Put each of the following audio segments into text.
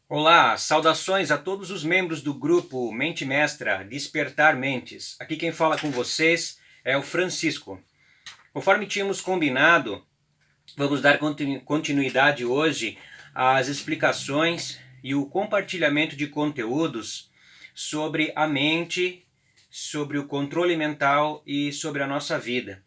Olá, saudações a todos os membros do grupo Mente Mestra Despertar Mentes. Aqui quem fala com vocês é o Francisco. Conforme tínhamos combinado, vamos dar continuidade hoje às explicações e o compartilhamento de conteúdos sobre a mente, sobre o controle mental e sobre a nossa vida.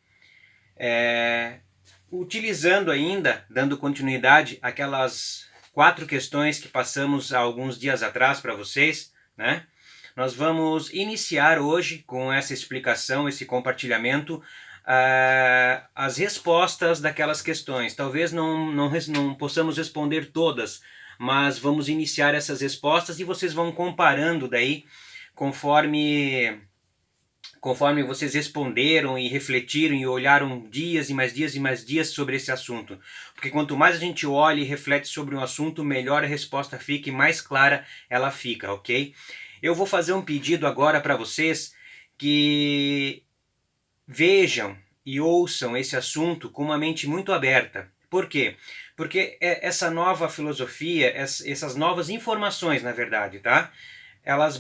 Utilizando ainda, dando continuidade àquelas 4 questões que passamos há alguns dias atrás para vocês, né? Nós vamos iniciar hoje com essa explicação, esse compartilhamento, as respostas daquelas questões. Talvez não possamos responder todas, mas vamos iniciar essas respostas e vocês vão comparando daí conforme vocês responderam e refletiram e olharam dias e mais dias e mais dias sobre esse assunto. Porque quanto mais a gente olha e reflete sobre um assunto, melhor a resposta fica e mais clara ela fica, ok? Eu vou fazer um pedido agora para vocês que vejam e ouçam esse assunto com uma mente muito aberta. Por quê? Porque essa nova filosofia, essas novas informações, na verdade, tá? Elas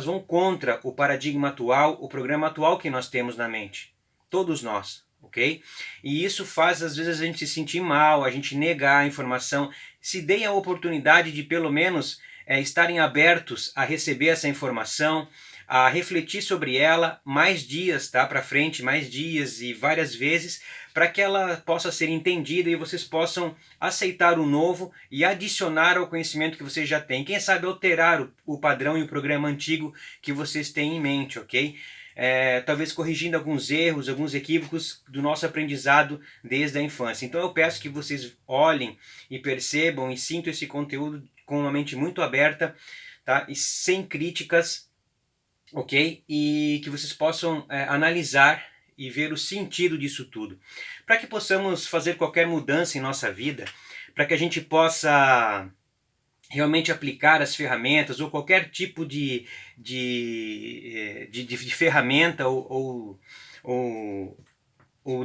vão contra o paradigma atual, o programa atual que nós temos na mente. Todos nós, ok? E isso faz às vezes a gente se sentir mal, a gente negar a informação. Se deem a oportunidade de pelo menos estarem abertos a receber essa informação, a refletir sobre ela mais dias, tá, para frente, mais dias e várias vezes, para que ela possa ser entendida e vocês possam aceitar o novo e adicionar ao conhecimento que vocês já têm. Quem sabe alterar o padrão e o programa antigo que vocês têm em mente, ok? Talvez corrigindo alguns erros, alguns equívocos do nosso aprendizado desde a infância. Então eu peço que vocês olhem e percebam e sintam esse conteúdo com uma mente muito aberta, tá? E sem críticas, ok? E que vocês possam analisar e ver o sentido disso tudo. Para que possamos fazer qualquer mudança em nossa vida, para que a gente possa realmente aplicar as ferramentas ou qualquer tipo de ferramenta ou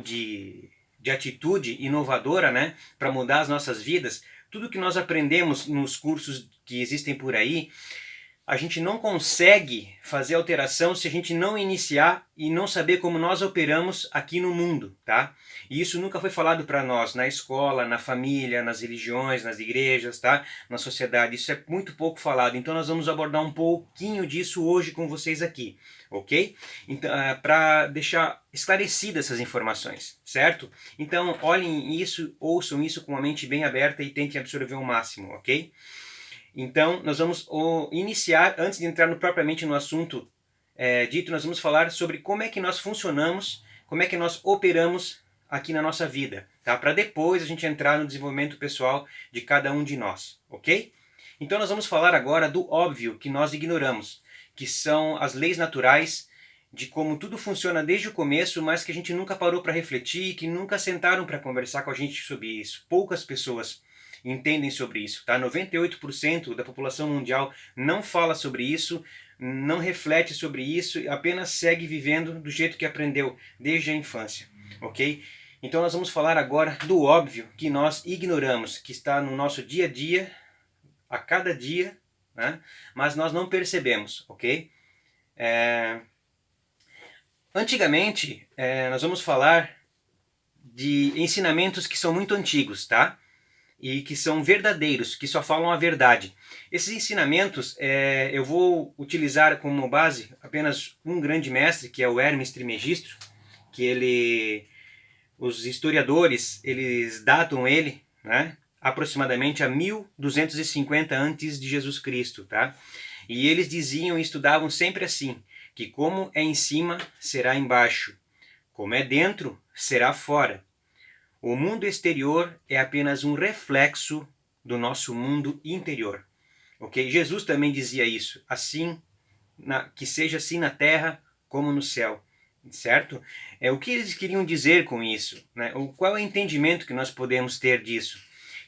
de atitude inovadora, né, para mudar as nossas vidas, tudo que nós aprendemos nos cursos que existem por aí, a gente não consegue fazer alteração se a gente não iniciar e não saber como nós operamos aqui no mundo, tá? E isso nunca foi falado para nós na escola, na família, nas religiões, nas igrejas, tá? Na sociedade. Isso é muito pouco falado. Então nós vamos abordar um pouquinho disso hoje com vocês aqui, ok? Então, para deixar esclarecidas essas informações, certo? Então olhem isso, ouçam isso com a mente bem aberta e tentem absorver o máximo, ok? Então, nós vamos iniciar, antes de entrar propriamente no assunto dito, nós vamos falar sobre como é que nós funcionamos, como é que nós operamos aqui na nossa vida, tá? Para depois a gente entrar no desenvolvimento pessoal de cada um de nós, ok? Então, nós vamos falar agora do óbvio que nós ignoramos, que são as leis naturais de como tudo funciona desde o começo, mas que a gente nunca parou para refletir, que nunca sentaram para conversar com a gente sobre isso. Poucas pessoas entendem sobre isso, tá? 98% da população mundial não fala sobre isso, não reflete sobre isso, apenas segue vivendo do jeito que aprendeu desde a infância, ok? Então nós vamos falar agora do óbvio que nós ignoramos, que está no nosso dia a dia, a cada dia, né? Mas nós não percebemos, ok? Antigamente, nós vamos falar de ensinamentos que são muito antigos, tá? E que são verdadeiros, que só falam a verdade. Esses ensinamentos eu vou utilizar como base apenas um grande mestre, que é o Hermes Trismegisto, que os historiadores eles datam ele, né, aproximadamente a 1250 antes de Jesus Cristo, tá? E eles diziam e estudavam sempre assim, que como é em cima, será embaixo, como é dentro, será fora. O mundo exterior é apenas um reflexo do nosso mundo interior. Ok? Jesus também dizia isso. Assim, que seja assim na terra como no céu. Certo? O que eles queriam dizer com isso? Né? Qual é o entendimento que nós podemos ter disso?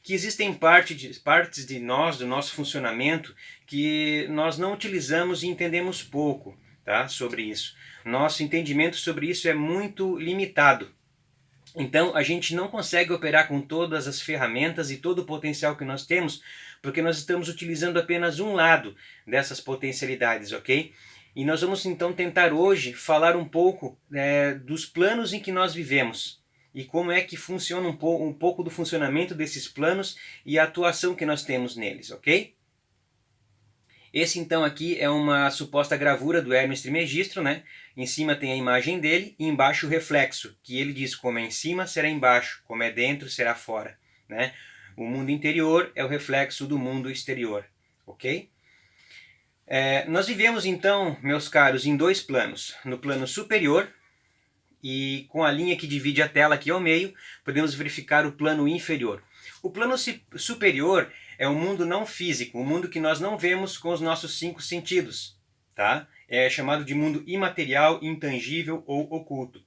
Que existem partes de nós, do nosso funcionamento, que nós não utilizamos e entendemos pouco, tá? Sobre isso. Nosso entendimento sobre isso é muito limitado. Então, a gente não consegue operar com todas as ferramentas e todo o potencial que nós temos, porque nós estamos utilizando apenas um lado dessas potencialidades, ok? E nós vamos então tentar hoje falar um pouco dos planos em que nós vivemos e como é que funciona um pouco do funcionamento desses planos e a atuação que nós temos neles, ok? Esse então aqui é uma suposta gravura do Hermes Trismegisto, né? Em cima tem a imagem dele e embaixo o reflexo, que ele diz como é em cima será embaixo, como é dentro será fora, né? O mundo interior é o reflexo do mundo exterior, ok? Nós vivemos então, meus caros, em dois planos. No plano superior, e com a linha que divide a tela aqui ao meio, podemos verificar o plano inferior. O plano superior é um mundo não físico, um mundo que nós não vemos com os nossos 5 sentidos, tá? É chamado de mundo imaterial, intangível ou oculto.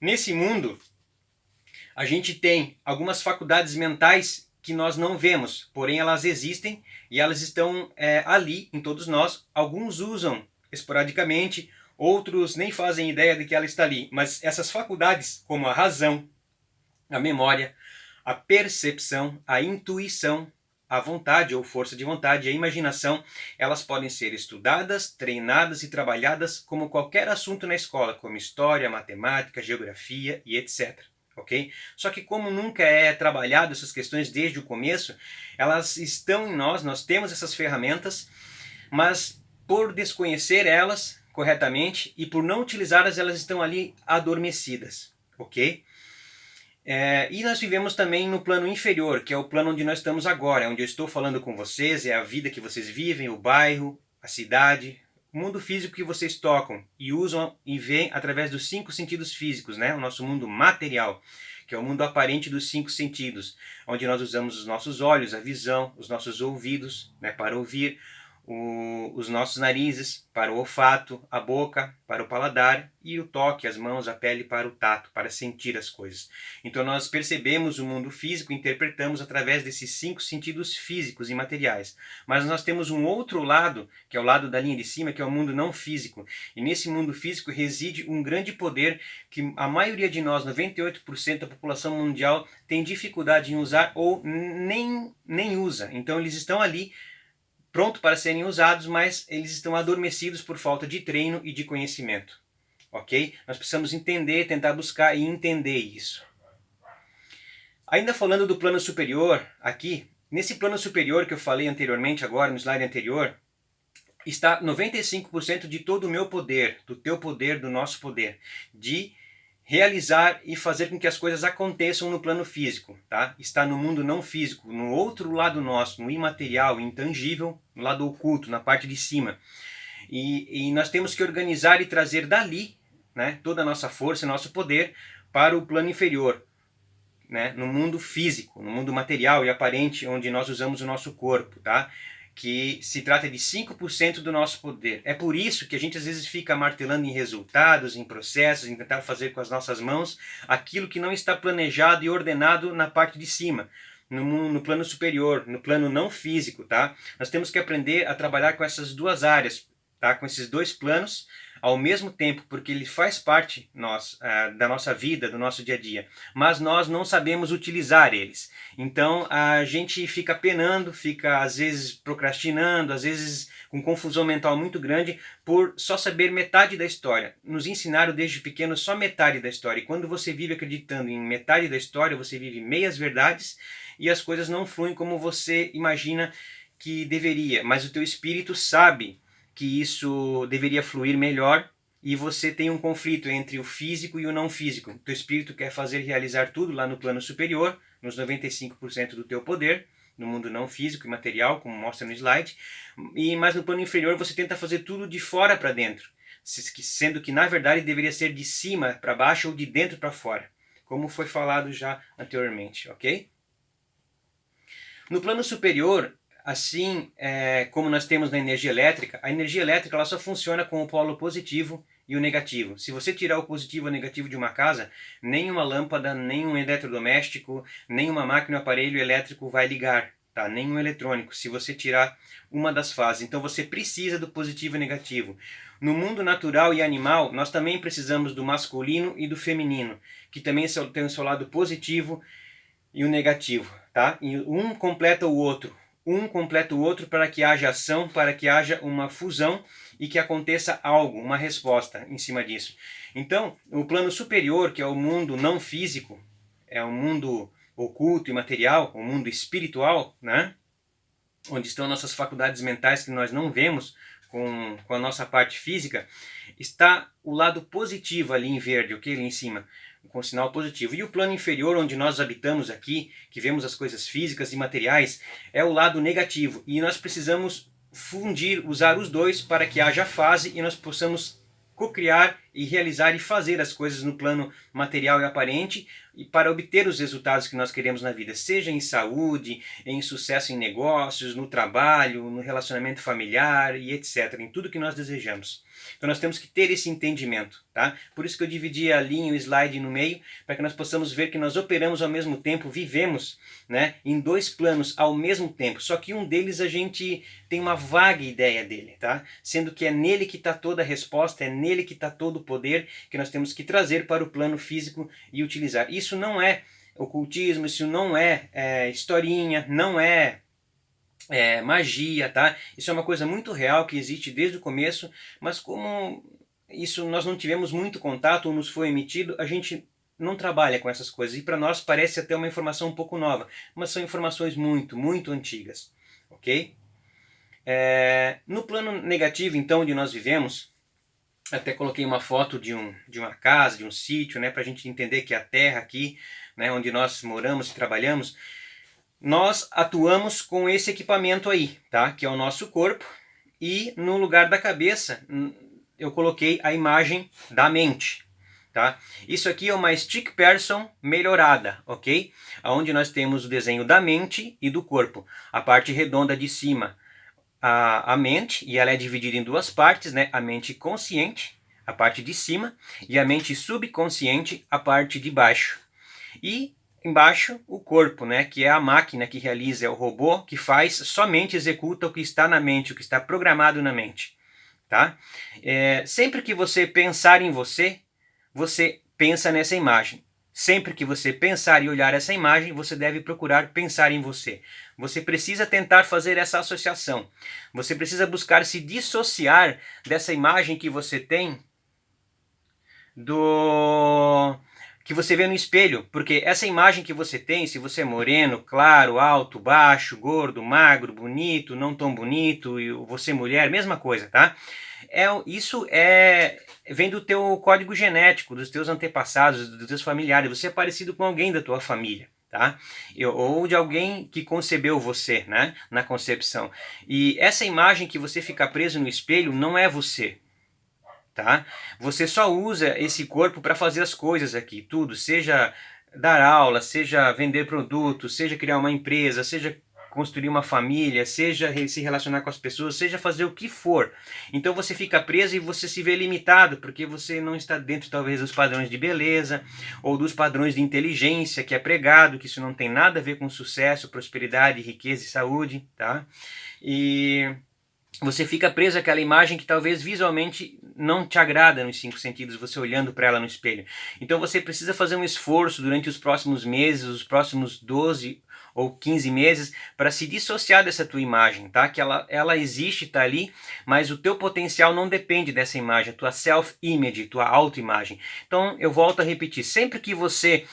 Nesse mundo, a gente tem algumas faculdades mentais que nós não vemos, porém elas existem e elas estão ali em todos nós. Alguns usam esporadicamente, outros nem fazem ideia de que ela está ali, mas essas faculdades, como a razão, a memória, a percepção, a intuição, a vontade ou força de vontade e a imaginação, elas podem ser estudadas, treinadas e trabalhadas como qualquer assunto na escola, como história, matemática, geografia e etc. Ok? Só que como nunca é trabalhado essas questões desde o começo, elas estão em nós, nós temos essas ferramentas, mas por desconhecer elas corretamente e por não utilizá-las, elas estão ali adormecidas, ok? E nós vivemos também no plano inferior, que é o plano onde nós estamos agora, onde eu estou falando com vocês, é a vida que vocês vivem, o bairro, a cidade, o mundo físico que vocês tocam e usam e veem através dos 5 sentidos físicos, né? O nosso mundo material, que é o mundo aparente dos 5 sentidos, onde nós usamos os nossos olhos, a visão, os nossos ouvidos, né, para ouvir, os nossos narizes para o olfato, a boca para o paladar e o toque, as mãos, a pele para o tato, para sentir as coisas. Então nós percebemos o mundo físico e interpretamos através desses 5 sentidos físicos e materiais. Mas nós temos um outro lado, que é o lado da linha de cima, que é o mundo não físico. E nesse mundo físico reside um grande poder que a maioria de nós, 98% da população mundial, tem dificuldade em usar ou nem usa. Então eles estão ali pronto para serem usados, mas eles estão adormecidos por falta de treino e de conhecimento, ok? Nós precisamos entender, tentar buscar e entender isso. Ainda falando do plano superior, aqui, nesse plano superior que eu falei anteriormente, agora no slide anterior, está 95% de todo o meu poder, do teu poder, do nosso poder, de realizar e fazer com que as coisas aconteçam no plano físico, tá? Está no mundo não físico, no outro lado nosso, no imaterial, intangível, no lado oculto, na parte de cima. E nós temos que organizar e trazer dali, né, toda a nossa força, nosso poder para o plano inferior, né, no mundo físico, no mundo material e aparente, onde nós usamos o nosso corpo, tá? Que se trata de 5% do nosso poder. É por isso que a gente às vezes fica martelando em resultados, em processos, em tentar fazer com as nossas mãos aquilo que não está planejado e ordenado na parte de cima, no plano superior, no plano não físico, tá? Nós temos que aprender a trabalhar com essas duas áreas, tá? Com esses dois planos ao mesmo tempo, porque ele faz parte da nossa vida, do nosso dia a dia, mas nós não sabemos utilizar eles. Então a gente fica penando, fica às vezes procrastinando, às vezes com confusão mental muito grande por só saber metade da história. Nos ensinaram desde pequeno só metade da história, e quando você vive acreditando em metade da história, você vive meias verdades e as coisas não fluem como você imagina que deveria, mas o teu espírito sabe que isso deveria fluir melhor e você tem um conflito entre o físico e o não físico. O teu espírito quer fazer realizar tudo lá no plano superior, nos 95% do teu poder, no mundo não físico e material, como mostra no slide, mas no plano inferior você tenta fazer tudo de fora para dentro, sendo que na verdade deveria ser de cima para baixo ou de dentro para fora, como foi falado já anteriormente, ok? No plano superior, assim como nós temos na energia elétrica, a energia elétrica ela só funciona com o polo positivo e o negativo. Se você tirar o positivo e o negativo de uma casa, nem uma lâmpada, nem um eletrodoméstico, nem uma máquina ou aparelho elétrico vai ligar, tá? Nenhum eletrônico, se você tirar uma das fases. Então você precisa do positivo e negativo. No mundo natural e animal, nós também precisamos do masculino e do feminino, que também tem o seu lado positivo e o negativo, tá? E um completa o outro. Um completa o outro para que haja ação, para que haja uma fusão e que aconteça algo, uma resposta em cima disso. Então, o plano superior, que é o mundo não físico, é o mundo oculto e material, o mundo espiritual, né? Onde estão nossas faculdades mentais que nós não vemos com a nossa parte física, está o lado positivo ali em verde, ok? Ali em cima, com sinal positivo. E o plano inferior, onde nós habitamos aqui, que vemos as coisas físicas e materiais, é o lado negativo. E nós precisamos fundir, usar os dois para que haja fase e nós possamos cocriar e realizar e fazer as coisas no plano material e aparente e para obter os resultados que nós queremos na vida, seja em saúde, em sucesso em negócios, no trabalho, no relacionamento familiar e etc, em tudo que nós desejamos. Então nós temos que ter esse entendimento, tá? Por isso que eu dividi a linha, o slide no meio, para que nós possamos ver que nós operamos ao mesmo tempo, vivemos, né, em dois planos ao mesmo tempo, só que um deles a gente tem uma vaga ideia dele, tá? Sendo que é nele que está toda a resposta, é nele que está todo o poder que nós temos que trazer para o plano físico e utilizar. Isso não é ocultismo, isso não é historinha, não é magia, tá? Isso é uma coisa muito real que existe desde o começo, mas como isso nós não tivemos muito contato ou nos foi emitido, a gente não trabalha com essas coisas. E para nós parece até uma informação um pouco nova, mas são informações muito, muito antigas, ok? No plano negativo, então, onde nós vivemos, até coloquei uma foto de uma casa, de um sítio, né, para a gente entender que a terra aqui, né, onde nós moramos e trabalhamos, nós atuamos com esse equipamento aí, tá? Que é o nosso corpo, e no lugar da cabeça eu coloquei a imagem da mente, tá? Isso aqui é uma stick person melhorada, ok? Onde nós temos o desenho da mente e do corpo. A parte redonda de cima, a mente, e ela é dividida em duas partes, né? A mente consciente, a parte de cima, e a mente subconsciente, a parte de baixo. E embaixo o corpo, né, que é a máquina que realiza, é o robô que faz, somente executa o que está na mente, o que está programado na mente, tá? Sempre que você pensar em você, você pensa nessa imagem. Sempre que você pensar e olhar essa imagem, você deve procurar pensar em você. Você precisa tentar fazer essa associação. Você precisa buscar se dissociar dessa imagem que você tem que você vê no espelho, porque essa imagem que você tem, se você é moreno, claro, alto, baixo, gordo, magro, bonito, não tão bonito, e você mulher, mesma coisa, tá? Isso vem do teu código genético, dos teus antepassados, dos teus familiares. Você é parecido com alguém da tua família, tá? Ou de alguém que concebeu você, né, na concepção. E essa imagem que você fica preso no espelho não é você. Tá? Você só usa esse corpo para fazer as coisas aqui, tudo, seja dar aula, seja vender produtos, seja criar uma empresa, seja construir uma família, seja se relacionar com as pessoas, seja fazer o que for. Então você fica preso e você se vê limitado, porque você não está dentro talvez dos padrões de beleza, ou dos padrões de inteligência que é pregado, que isso não tem nada a ver com sucesso, prosperidade, riqueza e saúde, tá? E você fica preso àquela imagem que talvez visualmente não te agrada nos 5 sentidos, você olhando para ela no espelho. Então você precisa fazer um esforço durante os próximos meses, os próximos 12 ou 15 meses, para se dissociar dessa tua imagem, tá? Que ela existe, tá ali, mas o teu potencial não depende dessa imagem, a tua self-image, tua autoimagem. Então eu volto a repetir, sempre que você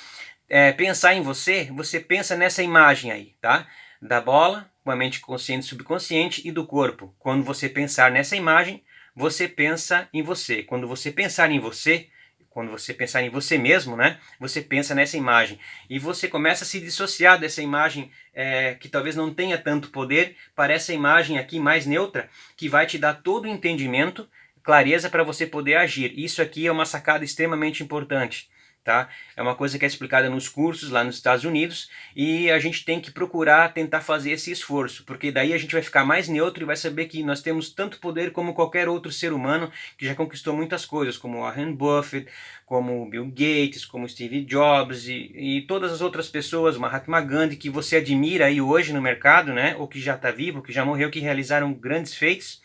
pensar em você, você pensa nessa imagem aí, tá? Da bola, com a mente consciente e subconsciente, e do corpo. Quando você pensar nessa imagem, você pensa em você. Quando você pensar em você, quando você pensar em você mesmo, né, você pensa nessa imagem. E você começa a se dissociar dessa imagem que talvez não tenha tanto poder, para essa imagem aqui mais neutra, que vai te dar todo o entendimento, clareza para você poder agir. Isso aqui é uma sacada extremamente importante, tá? É uma coisa que é explicada nos cursos lá nos Estados Unidos e a gente tem que procurar tentar fazer esse esforço, porque daí a gente vai ficar mais neutro e vai saber que nós temos tanto poder como qualquer outro ser humano que já conquistou muitas coisas, como Warren Buffett, como Bill Gates, como Steve Jobs e todas as outras pessoas, Mahatma Gandhi, que você admira aí hoje no mercado, né? Ou que já está vivo, ou que já morreu, que realizaram grandes feitos.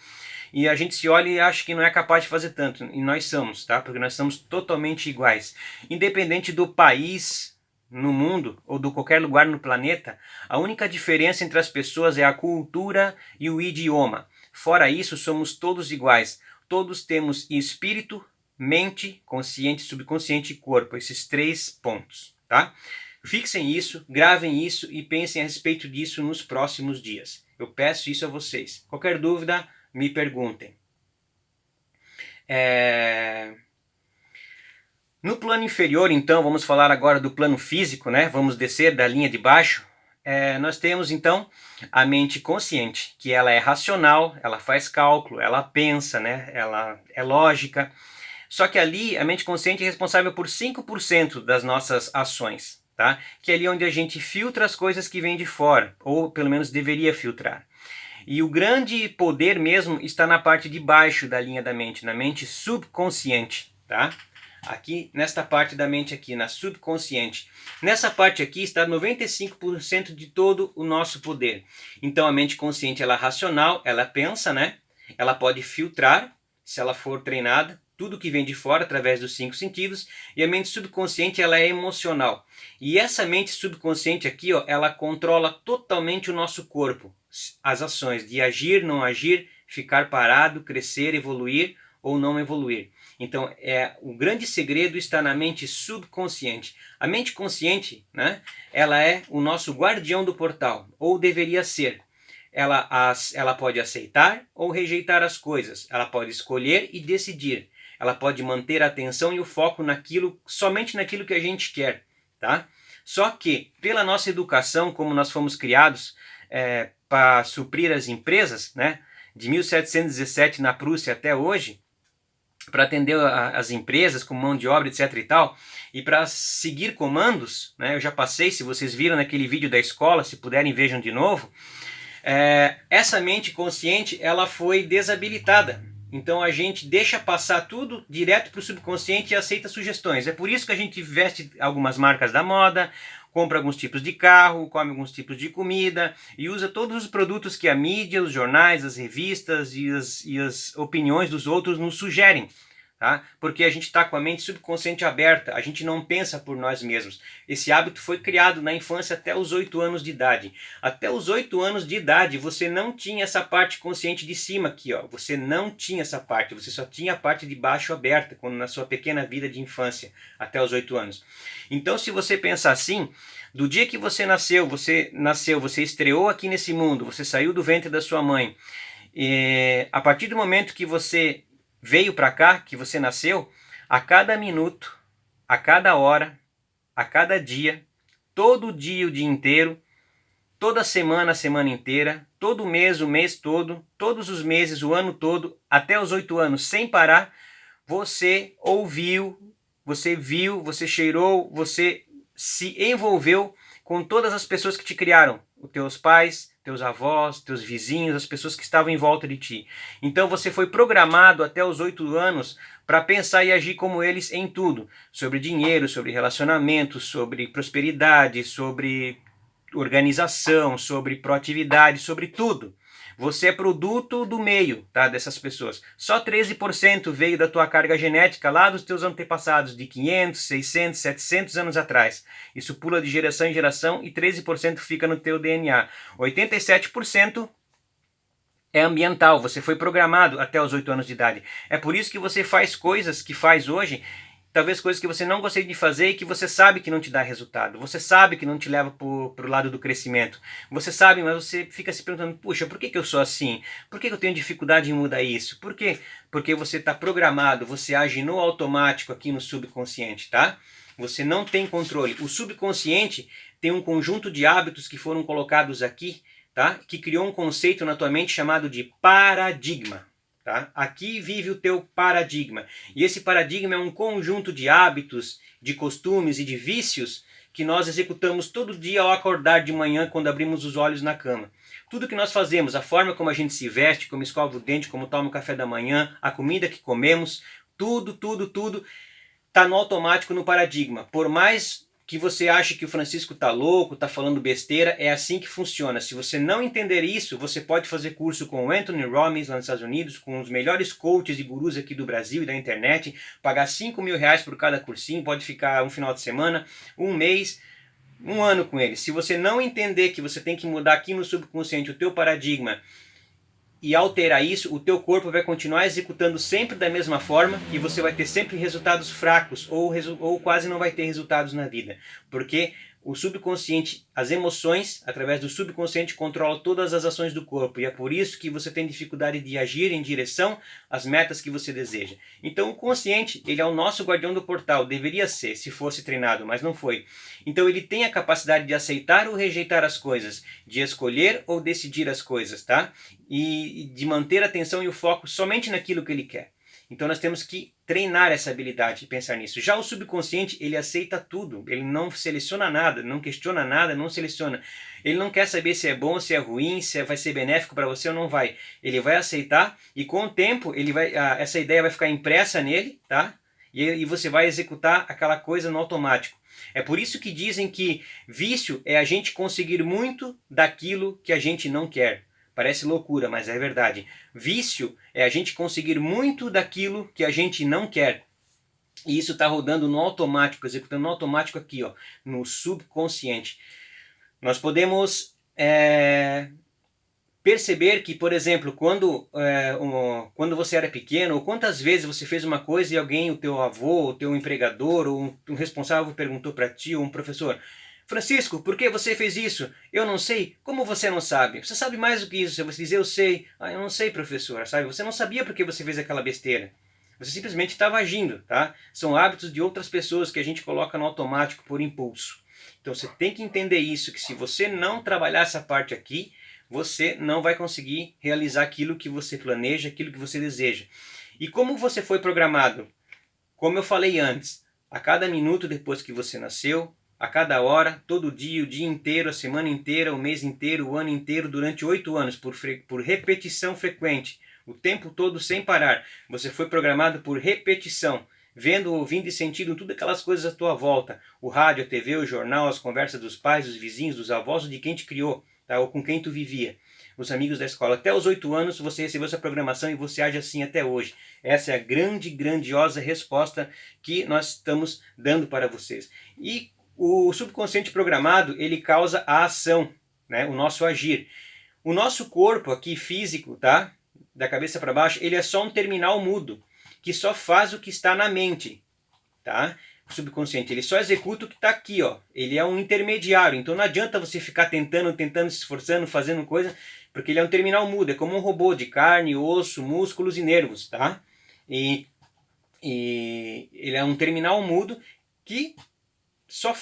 E a gente se olha e acha que não é capaz de fazer tanto. E nós somos, tá? Porque nós somos totalmente iguais. Independente do país no mundo ou de qualquer lugar no planeta, a única diferença entre as pessoas é a cultura e o idioma. Fora isso, somos todos iguais. Todos temos espírito, mente, consciente, subconsciente e corpo. Esses 3 pontos, tá? Fixem isso, gravem isso e pensem a respeito disso nos próximos dias. Eu peço isso a vocês. Qualquer dúvida, me perguntem. No plano inferior, então, vamos falar agora do plano físico, né? Vamos descer da linha de baixo. Nós temos, então, a mente consciente, que ela é racional, ela faz cálculo, ela pensa, né? Ela é lógica. Só que ali, a mente consciente é responsável por 5% das nossas ações, tá? Que é ali onde a gente filtra as coisas que vêm de fora, ou pelo menos deveria filtrar. E o grande poder mesmo está na parte de baixo da linha da mente, na mente subconsciente, tá? Aqui, nesta parte da mente aqui, na subconsciente. Nessa parte aqui está 95% de todo o nosso poder. Então a mente consciente, ela é racional, ela pensa, né? Ela pode filtrar, se ela for treinada, tudo que vem de fora através dos 5 sentidos, e a mente subconsciente, ela é emocional. E essa mente subconsciente aqui, ó, ela controla totalmente o nosso corpo. As ações de agir, não agir, ficar parado, crescer, evoluir ou não evoluir. Então, o grande segredo está na mente subconsciente. A mente consciente, né, ela é o nosso guardião do portal, ou deveria ser. Ela pode aceitar ou rejeitar as coisas. Ela pode escolher e decidir. Ela pode manter a atenção e o foco somente naquilo que a gente quer, tá? Só que, pela nossa educação, como nós fomos criados para suprir as empresas, né, de 1717 na Prússia até hoje, para atender as empresas com mão de obra, etc e tal, e para seguir comandos, né, eu já passei, se vocês viram naquele vídeo da escola, se puderem vejam de novo, essa mente consciente, ela foi desabilitada. Então a gente deixa passar tudo direto para o subconsciente e aceita sugestões. É por isso que a gente veste algumas marcas da moda, compra alguns tipos de carro, come alguns tipos de comida e usa todos os produtos que a mídia, os jornais, as revistas e as opiniões dos outros nos sugerem. Tá? Porque a gente está com a mente subconsciente aberta, a gente não pensa por nós mesmos. Esse hábito foi criado na infância até os 8 anos de idade. Até os 8 anos de idade você não tinha essa parte consciente de cima aqui, ó. Você não tinha essa parte, você só tinha a parte de baixo aberta quando na sua pequena vida de infância, até os 8 anos. Então se você pensar assim, do dia que você nasceu, você estreou aqui nesse mundo, você saiu do ventre da sua mãe, e a partir do momento que você veio para cá, que você nasceu, a cada minuto, a cada hora, a cada dia, todo dia o dia inteiro, toda semana a semana inteira, todo mês o mês todo, todos os meses o ano todo, até os 8 anos, sem parar, você ouviu, você viu, você cheirou, você se envolveu com todas as pessoas que te criaram, os teus pais, teus avós, teus vizinhos, as pessoas que estavam em volta de ti. Então você foi programado até os 8 anos para pensar e agir como eles em tudo. Sobre dinheiro, sobre relacionamento, sobre prosperidade, sobre organização, sobre proatividade, sobre tudo. Você é produto do meio, tá, dessas pessoas. Só 13% veio da tua carga genética lá dos teus antepassados, de 500, 600, 700 anos atrás. Isso pula de geração em geração e 13% fica no teu DNA. 87% é ambiental, você foi programado até os 8 anos de idade. É por isso que você faz coisas que faz hoje, talvez coisas que você não gostaria de fazer e que você sabe que não te dá resultado. Você sabe que não te leva para o lado do crescimento. Você sabe, mas você fica se perguntando, puxa, por que eu sou assim? Por que eu tenho dificuldade em mudar isso? Por quê? Porque você está programado, você age no automático aqui no subconsciente, tá? Você não tem controle. O subconsciente tem um conjunto de hábitos que foram colocados aqui, tá? Que criou um conceito na tua mente chamado de paradigma. Tá? Aqui vive o teu paradigma. E esse paradigma é um conjunto de hábitos, de costumes e de vícios que nós executamos todo dia ao acordar de manhã quando abrimos os olhos na cama. Tudo que nós fazemos, a forma como a gente se veste, como escova o dente, como toma o café da manhã, a comida que comemos, tudo está no automático, no paradigma. Por mais que você ache que o Francisco está louco, está falando besteira, é assim que funciona. Se você não entender isso, você pode fazer curso com o Anthony Robbins lá nos Estados Unidos, com os melhores coaches e gurus aqui do Brasil e da internet, pagar R$ 5.000 por cada cursinho, pode ficar um final de semana, um mês, um ano com ele. Se você não entender que você tem que mudar aqui no subconsciente o teu paradigma e alterar isso, o teu corpo vai continuar executando sempre da mesma forma e você vai ter sempre resultados fracos ou quase não vai ter resultados na vida. Porque o subconsciente, as emoções, através do subconsciente, controlam todas as ações do corpo. E é por isso que você tem dificuldade de agir em direção às metas que você deseja. Então o consciente, ele é o nosso guardião do portal. Deveria ser, se fosse treinado, mas não foi. Então ele tem a capacidade de aceitar ou rejeitar as coisas, de escolher ou decidir as coisas, tá? E de manter a atenção e o foco somente naquilo que ele quer. Então nós temos que treinar essa habilidade de pensar nisso. Já o subconsciente, ele aceita tudo. Ele não seleciona nada, não questiona nada, não seleciona. Ele não quer saber se é bom, se é ruim, se vai ser benéfico para você ou não vai. Ele vai aceitar e com o tempo essa ideia vai ficar impressa nele, tá? E você vai executar aquela coisa no automático. É por isso que dizem que vício é a gente conseguir muito daquilo que a gente não quer. Parece loucura, mas é verdade. Vício é a gente conseguir muito daquilo que a gente não quer. E isso está rodando no automático, executando no automático aqui, ó, no subconsciente. Nós podemos perceber que, por exemplo, quando você era pequeno, ou quantas vezes você fez uma coisa e alguém, o teu avô, o teu empregador, ou um responsável perguntou para ti, ou um professor: Francisco, por que você fez isso? Eu não sei. Como você não sabe? Você sabe mais do que isso. Você dizer eu sei. Ah, eu não sei, professora, sabe? Você não sabia por que você fez aquela besteira. Você simplesmente estava agindo, tá? São hábitos de outras pessoas que a gente coloca no automático por impulso. Então você tem que entender isso, que se você não trabalhar essa parte aqui, você não vai conseguir realizar aquilo que você planeja, aquilo que você deseja. E como você foi programado? Como eu falei antes, a cada minuto depois que você nasceu, a cada hora, todo dia, o dia inteiro, a semana inteira, o mês inteiro, o ano inteiro, durante 8 anos, por repetição frequente, o tempo todo sem parar. Você foi programado por repetição, vendo, ouvindo e sentindo tudo aquelas coisas à tua volta. O rádio, a TV, o jornal, as conversas dos pais, dos vizinhos, dos avós, de quem te criou, tá? Ou com quem tu vivia. Os amigos da escola. Até os 8 anos você recebeu essa programação e você age assim até hoje. Essa é a grandiosa resposta que nós estamos dando para vocês. E o subconsciente programado, ele causa a ação, né? O nosso agir. O nosso corpo aqui físico, tá? Da cabeça para baixo, ele é só um terminal mudo, que só faz o que está na mente, tá? O subconsciente, ele só executa o que está aqui, ó. Ele é um intermediário, então não adianta você ficar tentando, se esforçando, fazendo coisa, porque ele é um terminal mudo, é como um robô de carne, osso, músculos e nervos, tá? E ele é um terminal mudo que só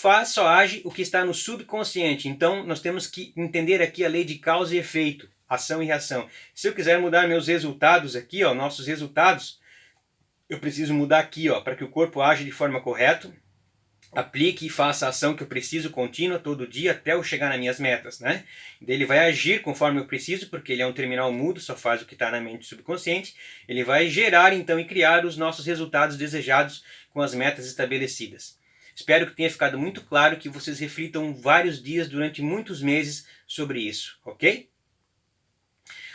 age o que está no subconsciente. Então nós temos que entender aqui a lei de causa e efeito, ação e reação. Se eu quiser mudar meus resultados aqui, ó, nossos resultados, eu preciso mudar aqui, ó, para que o corpo age de forma correta, aplique e faça a ação que eu preciso contínua todo dia até eu chegar nas minhas metas, né? Ele vai agir conforme eu preciso, porque ele é um terminal mudo, só faz o que está na mente subconsciente. Ele vai gerar então e criar os nossos resultados desejados com as metas estabelecidas. Espero que tenha ficado muito claro, que vocês reflitam vários dias durante muitos meses sobre isso, ok?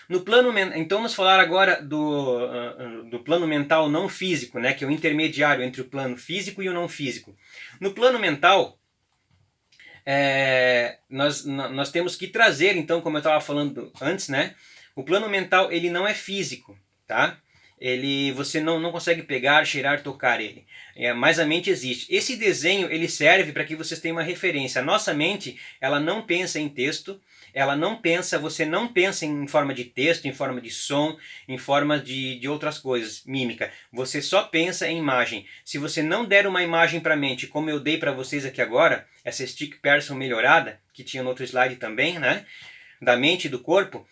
No plano, então vamos falar agora do plano mental não físico, né, que é o intermediário entre o plano físico e o não físico. No plano mental, nós temos que trazer, então, como eu estava falando antes, né, o plano mental ele não é físico, tá? Você não consegue pegar, cheirar, tocar ele. Mas a mente existe. Esse desenho ele serve para que vocês tenham uma referência. A nossa mente, ela não pensa em texto, você não pensa em forma de texto, em forma de som, em forma de outras coisas, mímica. Você só pensa em imagem. Se você não der uma imagem para a mente, como eu dei para vocês aqui agora, essa stick person melhorada, que tinha no outro slide também, né, da mente e do corpo,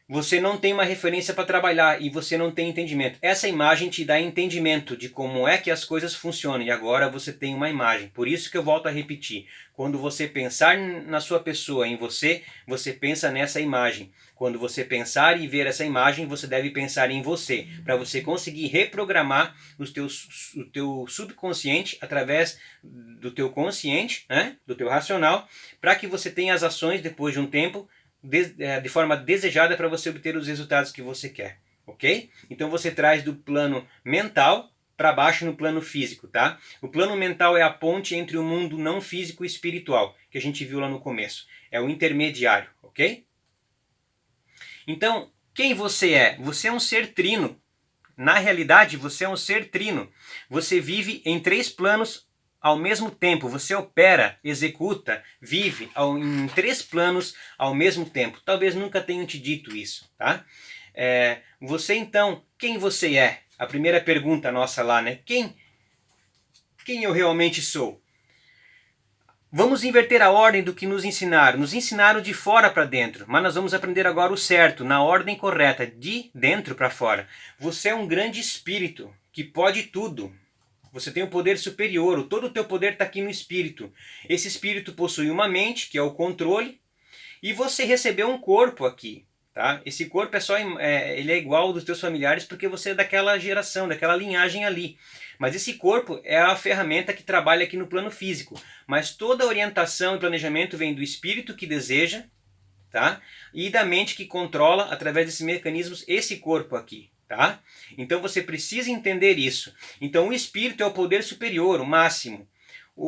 você não tem uma referência para trabalhar e você não tem entendimento. Essa imagem te dá entendimento de como é que as coisas funcionam e agora você tem uma imagem. Por isso que eu volto a repetir. Quando você pensar na sua pessoa, em você, você pensa nessa imagem. Quando você pensar e ver essa imagem, você deve pensar em você, para você conseguir reprogramar o teu subconsciente através do teu consciente, né? Do teu racional, para que você tenha as ações depois de um tempo de forma desejada para você obter os resultados que você quer, ok? Então você traz do plano mental para baixo no plano físico, tá? O plano mental é a ponte entre o mundo não físico e espiritual, que a gente viu lá no começo. É o intermediário, ok? Então, quem você é? Você é um ser trino. Na realidade, você é um ser trino. Você vive em 3 planos ao mesmo tempo. Você opera, executa, vive em 3 planos ao mesmo tempo. Talvez nunca tenham te dito isso, tá? Você então, quem você é? A primeira pergunta nossa lá, né? Quem eu realmente sou? Vamos inverter a ordem do que nos ensinaram. Nos ensinaram de fora para dentro, mas nós vamos aprender agora o certo, na ordem correta, de dentro para fora. Você é um grande espírito que pode tudo. Você tem um poder superior, todo o teu poder está aqui no espírito. Esse espírito possui uma mente, que é o controle, e você recebeu um corpo aqui. Tá? Esse corpo ele é igual ao dos teus familiares porque você é daquela geração, daquela linhagem ali. Mas esse corpo é a ferramenta que trabalha aqui no plano físico. Mas toda a orientação e planejamento vem do espírito que deseja, tá? E da mente que controla, através desses mecanismos, esse corpo aqui. Tá? Então você precisa entender isso. Então o espírito é o poder superior, o máximo.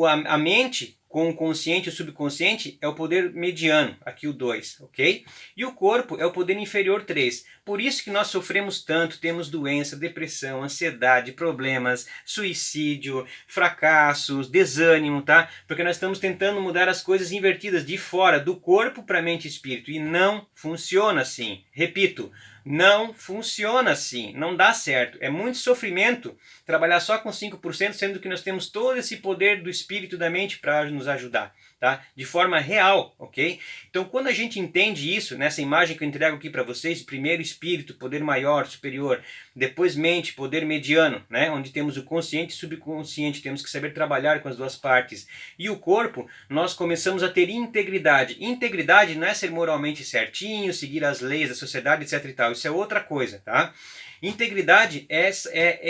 A mente, com o consciente e o subconsciente, é o poder mediano, aqui o 2, ok? E o corpo é o poder inferior 3. Por isso que nós sofremos tanto, temos doença, depressão, ansiedade, problemas, suicídio, fracassos, desânimo, tá? Porque nós estamos tentando mudar as coisas invertidas de fora, do corpo para mente e espírito. E não funciona assim. Repito, não funciona assim, não dá certo. É muito sofrimento trabalhar só com 5%, sendo que nós temos todo esse poder do espírito e da mente para nos ajudar, tá? De forma real, ok? Então, quando a gente entende isso, nessa imagem que eu entrego aqui para vocês, primeiro espírito, poder maior, superior, depois mente, poder mediano, né? Onde temos o consciente e subconsciente, temos que saber trabalhar com as duas partes. E o corpo, nós começamos a ter integridade. Integridade não é ser moralmente certinho, seguir as leis da sociedade, etc e tal. Isso é outra coisa, tá? Integridade é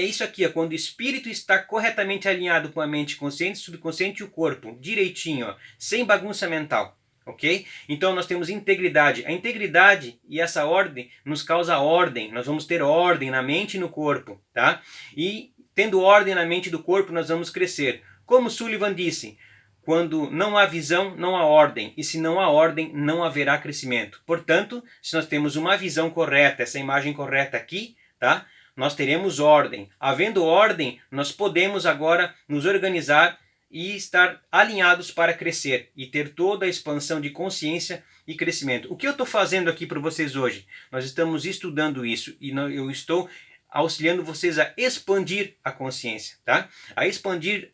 isso aqui, é quando o espírito está corretamente alinhado com a mente consciente, subconsciente e o corpo, direitinho, ó, sem bagunça mental, ok? Então nós temos integridade. A integridade e essa ordem nos causa ordem, nós vamos ter ordem na mente e no corpo, tá? E tendo ordem na mente e do corpo, nós vamos crescer. Como Sullivan disse, quando não há visão, não há ordem. E se não há ordem, não haverá crescimento. Portanto, se nós temos uma visão correta, essa imagem correta aqui, tá? Nós teremos ordem. Havendo ordem, nós podemos agora nos organizar e estar alinhados para crescer e ter toda a expansão de consciência e crescimento. O que eu estou fazendo aqui para vocês hoje? Nós estamos estudando isso e eu estou auxiliando vocês a expandir a consciência, tá? A expandir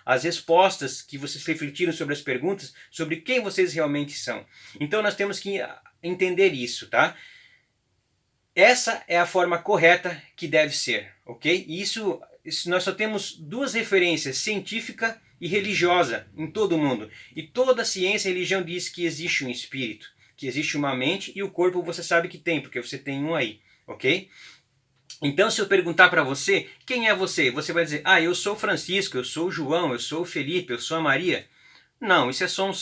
as respostas que vocês refletiram sobre as perguntas, sobre quem vocês realmente são. Então nós temos que entender isso, tá? Essa é a forma correta que deve ser, ok? Isso nós só temos 2 referências, científica e religiosa, em todo o mundo. E toda ciência e religião diz que existe um espírito, que existe uma mente e o corpo você sabe que tem, porque você tem um aí, ok? Então, se eu perguntar para você, quem é você? Você vai dizer, eu sou Francisco, eu sou o João, eu sou o Felipe, eu sou a Maria. Não, isso é só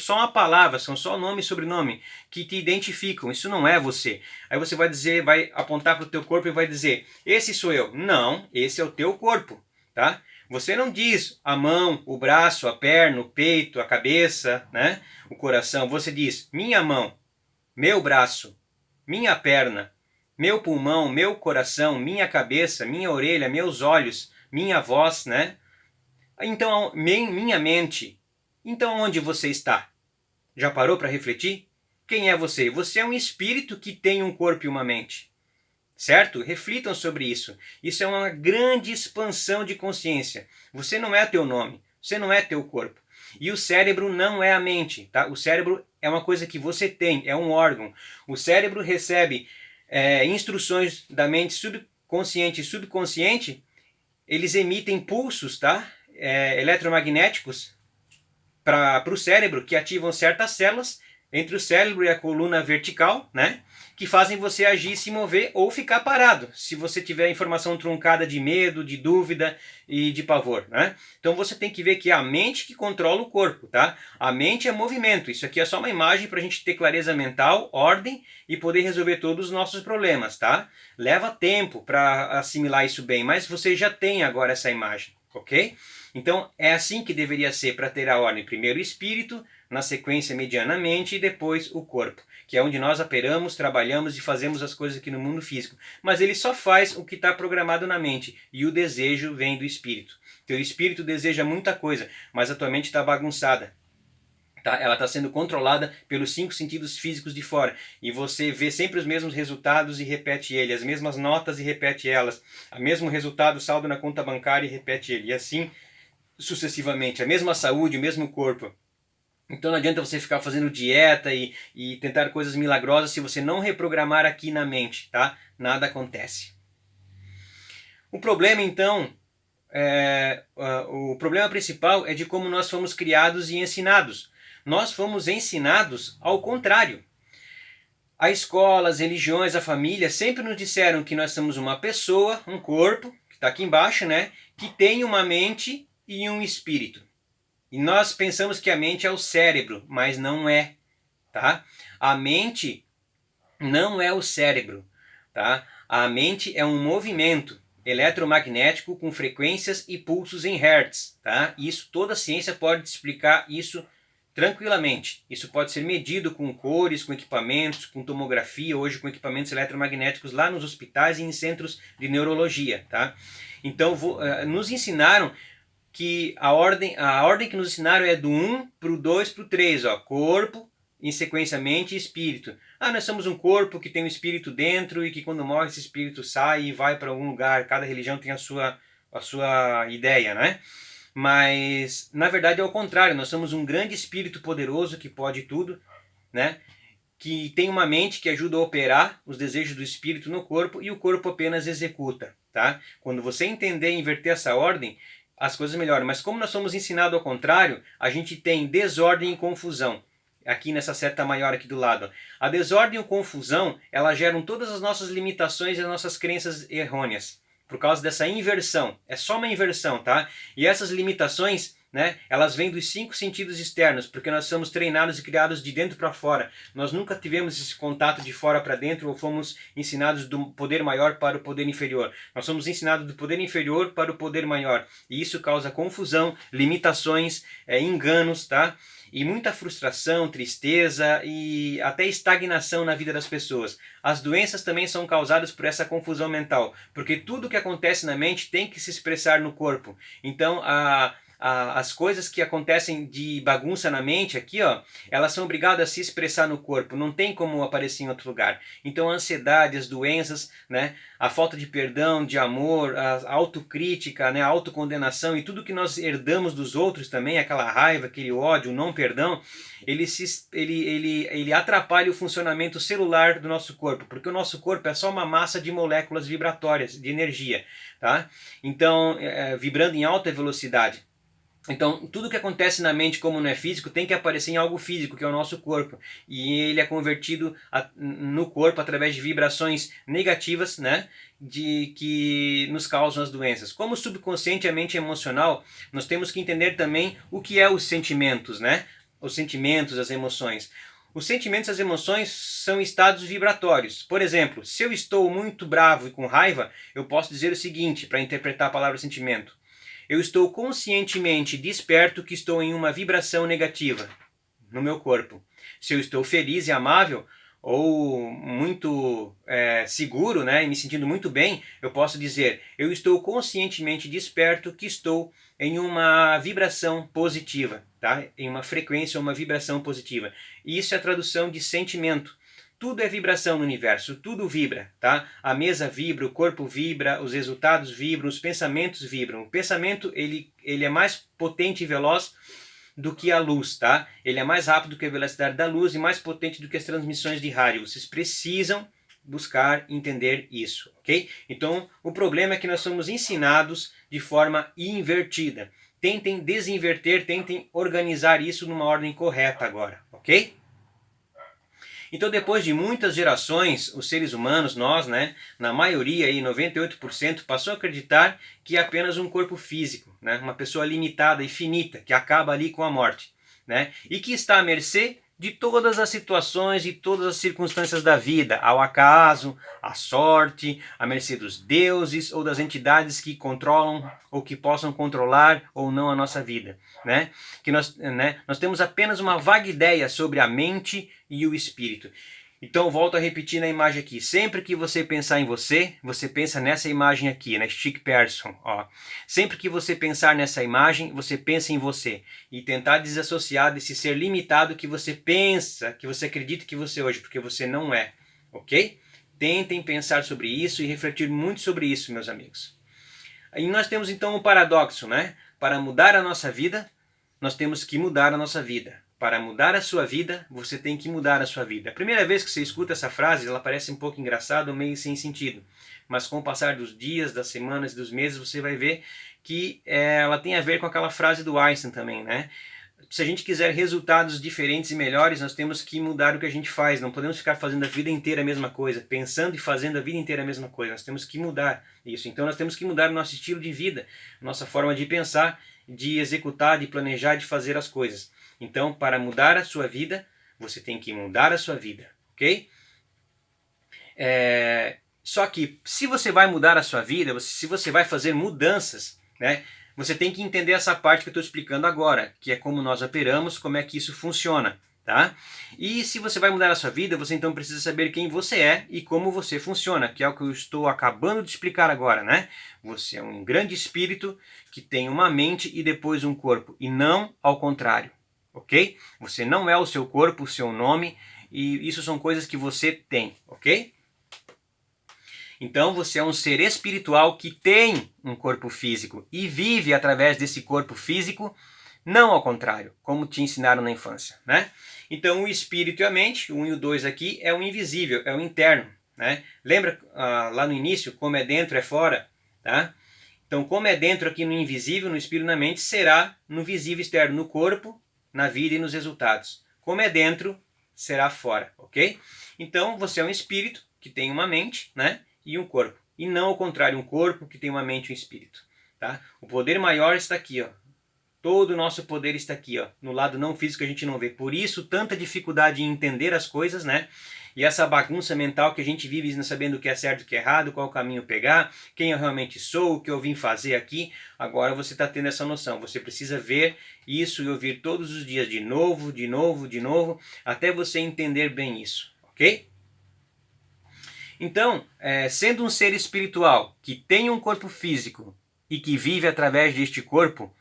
uma palavra, são só nome e sobrenome que te identificam, isso não é você. Aí você vai dizer, vai apontar para o teu corpo e vai dizer, esse sou eu. Não, esse é o teu corpo, tá? Você não diz a mão, o braço, a perna, o peito, a cabeça, né? O coração. Você diz, minha mão, meu braço, minha perna, meu pulmão, meu coração, minha cabeça, minha orelha, meus olhos, minha voz, né? Então, minha mente. Então, onde você está? Já parou para refletir? Quem é você? Você é um espírito que tem um corpo e uma mente. Certo? Reflitam sobre isso. Isso é uma grande expansão de consciência. Você não é teu nome. Você não é teu corpo. E o cérebro não é a mente, tá? O cérebro é uma coisa que você tem, é um órgão. O cérebro recebe instruções da mente subconsciente e subconsciente, eles emitem pulsos, tá? Eletromagnéticos para o cérebro que ativam certas células entre o cérebro e a coluna vertical, né? Que fazem você agir, se mover ou ficar parado, se você tiver informação truncada de medo, de dúvida e de pavor, né? Então você tem que ver que é a mente que controla o corpo, tá? A mente é movimento. Isso aqui é só uma imagem para a gente ter clareza mental, ordem e poder resolver todos os nossos problemas, tá? Leva tempo para assimilar isso bem, mas você já tem agora essa imagem, ok? Então é assim que deveria ser para ter a ordem. Primeiro o espírito, na sequência medianamente e depois o corpo, que é onde nós operamos, trabalhamos e fazemos as coisas aqui no mundo físico. Mas ele só faz o que está programado na mente e o desejo vem do espírito. Teu espírito deseja muita coisa, mas a tua mente está bagunçada. Tá? Ela está sendo controlada pelos 5 sentidos físicos de fora. E você vê sempre os mesmos resultados e repete ele, as mesmas notas e repete elas, o mesmo resultado, saldo na conta bancária e repete ele. E assim sucessivamente, a mesma saúde, o mesmo corpo. Então não adianta você ficar fazendo dieta e tentar coisas milagrosas se você não reprogramar aqui na mente, tá? Nada acontece. O problema então, o problema principal é de como nós fomos criados e ensinados. Nós fomos ensinados ao contrário. A escola, as religiões, a família sempre nos disseram que nós somos uma pessoa, um corpo, que está aqui embaixo, né? Que tem uma mente e um espírito. E nós pensamos que a mente é o cérebro, mas não é, tá? A mente não é o cérebro, tá? A mente é um movimento eletromagnético com frequências e pulsos em hertz, tá? Isso toda a ciência pode explicar isso tranquilamente. Isso pode ser medido com cores, com equipamentos, com tomografia, hoje com equipamentos eletromagnéticos lá nos hospitais e em centros de neurologia, tá? Então nos ensinaram que a ordem que nos ensinaram é do 1 para o 2 para o 3, ó, corpo, em sequência mente e espírito. Nós somos um corpo que tem um espírito dentro e que quando morre esse espírito sai e vai para algum lugar. Cada religião tem a sua ideia, né? Mas na verdade é o contrário, nós somos um grande espírito poderoso que pode tudo, né? Que tem uma mente que ajuda a operar os desejos do espírito no corpo e o corpo apenas executa, tá? Quando você entender e inverter essa ordem, as coisas melhoram. Mas como nós somos ensinados ao contrário, a gente tem desordem e confusão. Aqui nessa seta maior aqui do lado. A desordem e a confusão, elas geram todas as nossas limitações e as nossas crenças errôneas. Por causa dessa inversão. É só uma inversão, tá? E essas limitações, né, elas vêm dos 5 sentidos externos, porque nós somos treinados e criados de dentro para fora. Nós nunca tivemos esse contato de fora para dentro ou fomos ensinados do poder maior para o poder inferior. Nós somos ensinados do poder inferior para o poder maior. E isso causa confusão, limitações, enganos, tá? E muita frustração, tristeza e até estagnação na vida das pessoas. As doenças também são causadas por essa confusão mental, porque tudo que acontece na mente tem que se expressar no corpo. Então, as coisas que acontecem de bagunça na mente aqui, ó, elas são obrigadas a se expressar no corpo, não tem como aparecer em outro lugar. Então a ansiedade, as doenças, né, a falta de perdão, de amor, a autocrítica, né, a autocondenação e tudo que nós herdamos dos outros também, aquela raiva, aquele ódio, o não perdão, ele atrapalha o funcionamento celular do nosso corpo, porque o nosso corpo é só uma massa de moléculas vibratórias, de energia, tá? Então, vibrando em alta velocidade. Então, tudo que acontece na mente, como não é físico, tem que aparecer em algo físico, que é o nosso corpo. E ele é convertido no corpo através de vibrações negativas, né? Que nos causam as doenças. Como subconsciente, a mente emocional, nós temos que entender também o que é os sentimentos, né? Os sentimentos, as emoções. Os sentimentos e as emoções são estados vibratórios. Por exemplo, se eu estou muito bravo e com raiva, eu posso dizer o seguinte, para interpretar a palavra sentimento. Eu estou conscientemente desperto que estou em uma vibração negativa no meu corpo. Se eu estou feliz e amável ou muito seguro, né, e me sentindo muito bem, eu posso dizer, eu estou conscientemente desperto que estou em uma vibração positiva, tá? Em uma frequência ou uma vibração positiva. E isso é a tradução de sentimento. Tudo é vibração no universo, tudo vibra, tá? A mesa vibra, o corpo vibra, os resultados vibram, os pensamentos vibram. O pensamento ele é mais potente e veloz do que a luz, tá? Ele é mais rápido que a velocidade da luz e mais potente do que as transmissões de rádio. Vocês precisam buscar entender isso, ok? Então, o problema é que nós somos ensinados de forma invertida. Tentem desinverter, tentem organizar isso numa ordem correta agora, ok? Então, depois de muitas gerações, os seres humanos, nós, né, na maioria, aí, 98%, passou a acreditar que é apenas um corpo físico, né, uma pessoa limitada e finita, que acaba ali com a morte, né, e que está à mercê de todas as situações e todas as circunstâncias da vida, ao acaso, à sorte, à mercê dos deuses ou das entidades que controlam ou que possam controlar ou não a nossa vida, né? Que nós temos apenas uma vaga ideia sobre a mente e o espírito. Então, volto a repetir na imagem aqui. Sempre que você pensar em você, você pensa nessa imagem aqui, na stick person. Ó. Sempre que você pensar nessa imagem, você pensa em você. E tentar desassociar desse ser limitado que você pensa, que você acredita que você é hoje, porque você não é. Ok? Tentem pensar sobre isso e refletir muito sobre isso, meus amigos. E nós temos então um paradoxo, né? Para mudar a nossa vida, nós temos que mudar a nossa vida. Para mudar a sua vida, você tem que mudar a sua vida. A primeira vez que você escuta essa frase, ela parece um pouco engraçada, meio sem sentido. Mas com o passar dos dias, das semanas e dos meses, você vai ver que ela tem a ver com aquela frase do Einstein também, né? Se a gente quiser resultados diferentes e melhores, nós temos que mudar o que a gente faz. Não podemos ficar fazendo a vida inteira a mesma coisa, pensando e fazendo a vida inteira a mesma coisa. Nós temos que mudar isso. Então nós temos que mudar o nosso estilo de vida, nossa forma de pensar, de executar, de planejar, de fazer as coisas. Então, para mudar a sua vida, você tem que mudar a sua vida, ok? Só que, se você vai mudar a sua vida, se você vai fazer mudanças, né, você tem que entender essa parte que eu estou explicando agora, que é como nós operamos, como é que isso funciona, tá? E se você vai mudar a sua vida, você então precisa saber quem você é e como você funciona, que é o que eu estou acabando de explicar agora, né? Você é um grande espírito que tem uma mente e depois um corpo, e não ao contrário. Ok? Você não é o seu corpo, o seu nome, e isso são coisas que você tem, ok? Então você é um ser espiritual que tem um corpo físico e vive através desse corpo físico, não ao contrário, como te ensinaram na infância, né? Então o espírito e a mente, o 1 e o 2 aqui, é o invisível, é o interno, né? Lembra lá no início, como é dentro é fora, tá? Então como é dentro aqui no invisível, no espírito e na mente, será no visível externo, no corpo, na vida e nos resultados. Como é dentro, será fora, ok? Então, você é um espírito que tem uma mente, né, e um corpo. E não ao contrário, um corpo que tem uma mente e um espírito. Tá? O poder maior está aqui, ó. Todo o nosso poder está aqui, ó, no lado não físico que a gente não vê. Por isso, tanta dificuldade em entender as coisas, né? E essa bagunça mental que a gente vive não sabendo o que é certo e o que é errado, qual caminho pegar, quem eu realmente sou, o que eu vim fazer aqui. Agora você está tendo essa noção. Você precisa ver isso e ouvir todos os dias de novo, de novo, de novo, até você entender bem isso, ok? Então, sendo um ser espiritual que tem um corpo físico e que vive através deste corpo,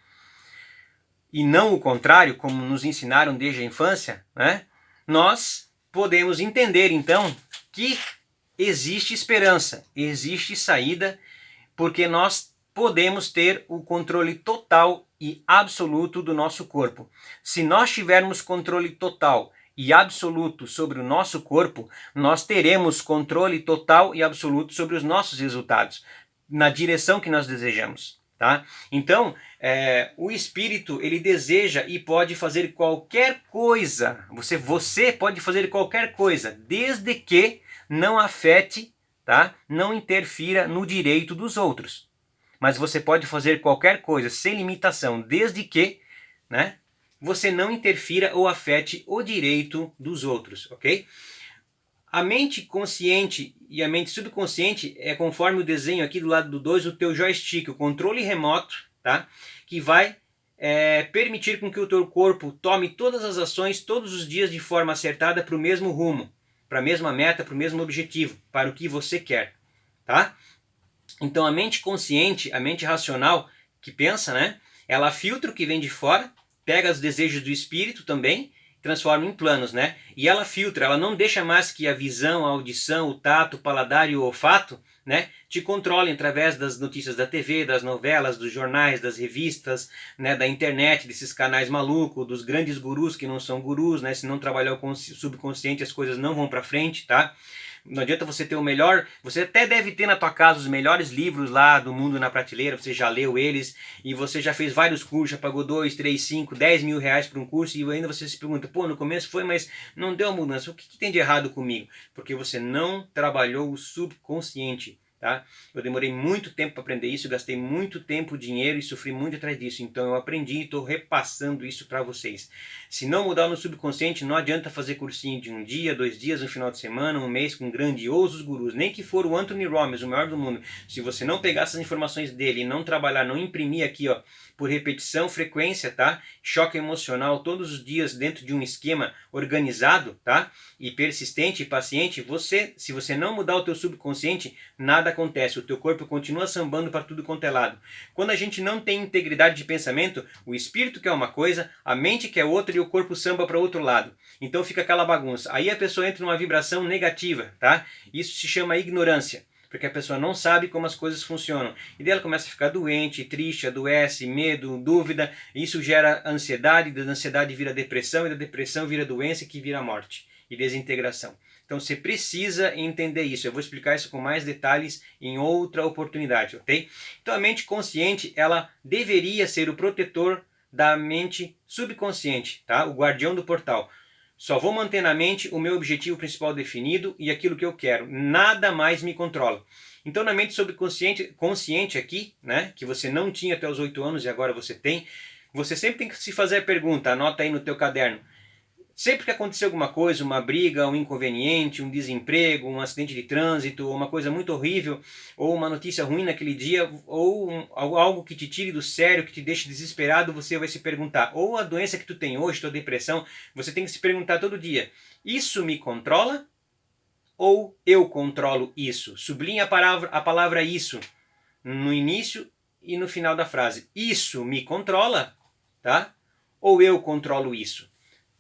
e não o contrário, como nos ensinaram desde a infância, né? Nós podemos entender então que existe esperança, existe saída, porque nós podemos ter o controle total e absoluto do nosso corpo. Se nós tivermos controle total e absoluto sobre o nosso corpo, nós teremos controle total e absoluto sobre os nossos resultados, na direção que nós desejamos. Tá? Então, o espírito, ele deseja e pode fazer qualquer coisa. Você pode fazer qualquer coisa, desde que não afete, tá? Não interfira no direito dos outros. Mas você pode fazer qualquer coisa sem limitação, desde que, né, você não interfira ou afete o direito dos outros, ok? A mente consciente e a mente subconsciente é conforme o desenho aqui do lado do 2, o teu joystick, o controle remoto, tá? Que vai permitir com que o teu corpo tome todas as ações todos os dias de forma acertada para o mesmo rumo, para a mesma meta, para o mesmo objetivo, para o que você quer, tá? Então a mente consciente, a mente racional que pensa, né? Ela filtra o que vem de fora, pega os desejos do espírito também, transforma em planos, né? E ela filtra, ela não deixa mais que a visão, a audição, o tato, o paladar e o olfato, né, te controlem através das notícias da TV, das novelas, dos jornais, das revistas, né, da internet, desses canais malucos, dos grandes gurus que não são gurus, né? Se não trabalhar o subconsciente, as coisas não vão para frente, tá? Não adianta você ter o melhor, você até deve ter na tua casa os melhores livros lá do mundo na prateleira, você já leu eles e você já fez vários cursos, já pagou 2, 3, 5, 10 mil reais por um curso e ainda você se pergunta, pô, no começo foi, mas não deu mudança, o que tem de errado comigo? Porque você não trabalhou o subconsciente. Tá? Eu demorei muito tempo para aprender isso, gastei muito tempo, dinheiro e sofri muito atrás disso. Então eu aprendi e estou repassando isso para vocês. Se não mudar no subconsciente, não adianta fazer cursinho de um dia, 2 dias, um final de semana, um mês com grandiosos gurus. Nem que for o Anthony Robbins, o maior do mundo. Se você não pegar essas informações dele e não trabalhar, não imprimir aqui, ó, por repetição, frequência, tá? Choque emocional todos os dias dentro de um esquema organizado, tá? E persistente e paciente, se você não mudar o teu subconsciente, nada acontece. O teu corpo continua sambando para tudo quanto é lado. Quando a gente não tem integridade de pensamento, o espírito quer uma coisa, a mente quer outra e o corpo samba para outro lado. Então fica aquela bagunça. Aí a pessoa entra numa vibração negativa, tá? Isso se chama ignorância. Porque a pessoa não sabe como as coisas funcionam. E daí ela começa a ficar doente, triste, adoece, medo, dúvida. Isso gera ansiedade, da ansiedade vira depressão, e da depressão vira doença, que vira morte e desintegração. Então você precisa entender isso. Eu vou explicar isso com mais detalhes em outra oportunidade, ok? Então a mente consciente, ela deveria ser o protetor da mente subconsciente, tá? O guardião do portal. Só vou manter na mente o meu objetivo principal definido e aquilo que eu quero. Nada mais me controla. Então, na mente subconsciente, consciente aqui, né, que você não tinha até os 8 anos e agora você tem, você sempre tem que se fazer a pergunta, anota aí no teu caderno. Sempre que acontecer alguma coisa, uma briga, um inconveniente, um desemprego, um acidente de trânsito, uma coisa muito horrível, ou uma notícia ruim naquele dia, ou algo que te tire do sério, que te deixe desesperado, você vai se perguntar. Ou a doença que tu tem hoje, tua depressão, você tem que se perguntar todo dia. Isso me controla? Ou eu controlo isso? Sublinha a palavra isso no início e no final da frase. Isso me controla? Tá? Ou eu controlo isso?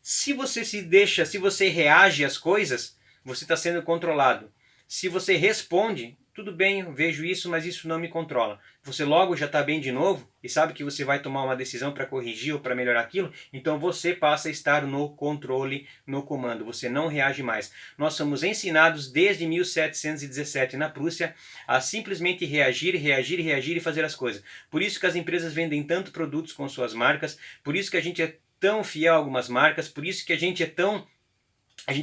Se você se deixa, se você reage às coisas, você está sendo controlado. Se você responde, tudo bem, eu vejo isso, mas isso não me controla. Você logo já está bem de novo e sabe que você vai tomar uma decisão para corrigir ou para melhorar aquilo, então você passa a estar no controle, no comando. Você não reage mais. Nós somos ensinados desde 1717 na Prússia a simplesmente reagir, reagir, reagir e fazer as coisas. Por isso que as empresas vendem tanto produtos com suas marcas, por isso que a gente é tão fiel a algumas marcas, por isso que a gente